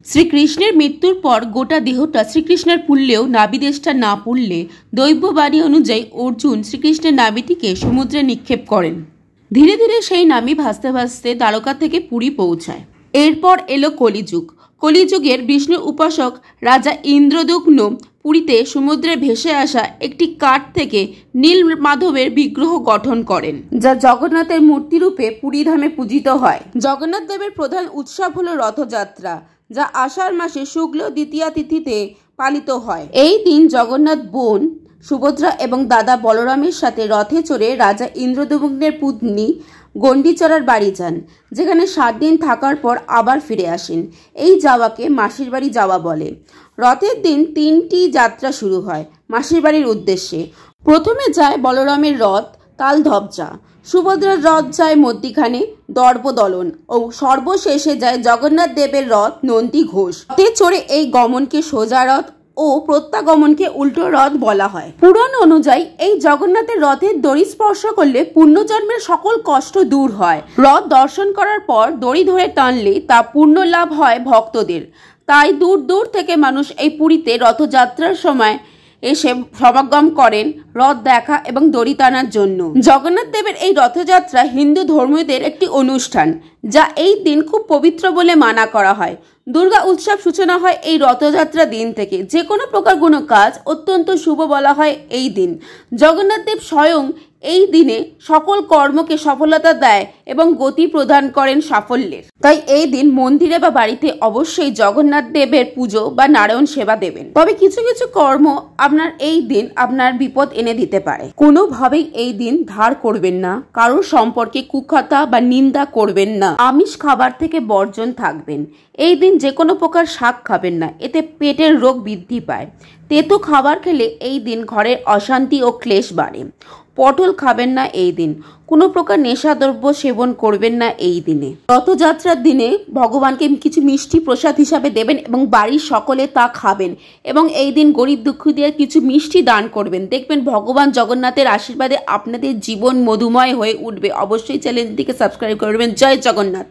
শ্রীকৃষ্ণের মৃত্যুর পর গোটা দেহটা শ্রীকৃষ্ণের পুড়লেও নাভিদেশটা না পুড়লে দৈববাণী অনুযায়ী অর্জুন শ্রীকৃষ্ণের নাভিটিকে সমুদ্রে নিক্ষেপ করেন। ধীরে ধীরে সেই নাভি ভাসতে ভাসতে দ্বারকা থেকে পুরী পৌঁছায়। এরপর এলো কলিযুগ। কলিযুগের বিষ্ণু উপাসক রাজা ইন্দ্রদগ্ন পুরীতে সমুদ্রে ভেসে আসা একটি কাঠ থেকে নীল মাধবের বিগ্রহ গঠন করেন, যা জগন্নাথের মূর্তিরূপে পুরীধামে পূজিত হয়। জগন্নাথ দেবের প্রধান উৎসব হলো রথযাত্রা, যা আষাঢ় মাসে শুক্ল দ্বিতীয়া তিথিতে পালিত হয়। এই দিন জগন্নাথ বোন সুভদ্রা এবং দাদা বলরামের সাথে রথে চড়ে রাজা ইন্দ্রদম্নের পত্নী গন্ডিচড়ার বাড়ি যান, যেখানে 7 দিন থাকার পর আবার ফিরে আসেন। এই যাওয়াকে মাসির বাড়ি যাওয়া বলে। রথের দিন 3টি যাত্রা শুরু হয় মাসির বাড়ির উদ্দেশ্যে। প্রথমে যায় বলরামের রথ তালধ্বজা, সুভদ্রার রথ যায় মধ্যিখানে দর্পদলন ও সর্বশেষে যায় জগন্নাথ দেবের রথ নন্দী ঘোষ। রথে চড়ে এই গমনকে সোজা রথ ও প্রত্যাগমনকে উল্টো রথ বলা হয়। পুরাণ অনুযায়ী এই জগন্নাথের রথের দড়ি স্পর্শ করলে পুণ্যজন্মের সকল কষ্ট দূর হয়। রথ দর্শন করার পর দড়ি ধরে টানলে তা পুণ্য লাভ হয় ভক্তদের। তাই দূর দূর থেকে মানুষ এই পুরীতে রথযাত্রার সময় এসে সমাগম করেন রথ দেখা এবং দড়ি টানার জন্য। জগন্নাথ দেবের এই রথযাত্রা হিন্দু ধর্মীয়দের একটি অনুষ্ঠান, যা এই দিন খুব পবিত্র বলে মানা করা হয়। দুর্গা উৎসব সূচনা হয় এই রথযাত্রা দিন থেকে। যে কোনো প্রকার কোনো কাজ অত্যন্ত শুভ বলা হয় এই দিন। জগন্নাথ দেব স্বয়ং এই দিনে সকল কর্মকে সফলতা দেয় এবং গতি প্রদান করেন সাফল্যের। তাই এই দিন মন্দিরে বা বাড়িতে অবশ্যই জগন্নাথ দেবের পুজো বা নারায়ণ সেবা দেবেন। তবে কিছু কিছু কর্ম আপনার এই দিন আপনার বিপদ এনে দিতে পারে। কোনোভাবেই এই দিন ধার করবেন না, কারোর সম্পর্কে কুকথা বা নিন্দা করবেন না, আমিষ খাবার থেকে বর্জন থাকবেন। এই দিন যে কোনো প্রকার শাক খাবেন না, এতে পেটের রোগ বৃদ্ধি পায়। তেতো খাবার খেলে এই দিন ঘরের অশান্তি ও ক্লেশ বাড়ে। পটল খাবেন না এই দিন। কোনো প্রকার নেশাদ্রব্য সেবন করবেন না এই দিনে। রথযাত্রার দিনে ভগবানকে কিছু মিষ্টি প্রসাদ হিসাবে দেবেন এবং বাড়ির সকলে তা খাবেন এবং এই দিন গরিব দুঃখীদের কিছু মিষ্টি দান করবেন। দেখবেন ভগবান জগন্নাথের আশীর্বাদে আপনাদের জীবন মধুময় হয়ে উঠবে। অবশ্যই চ্যানেলটিকে সাবস্ক্রাইব করবেন। জয় জগন্নাথ।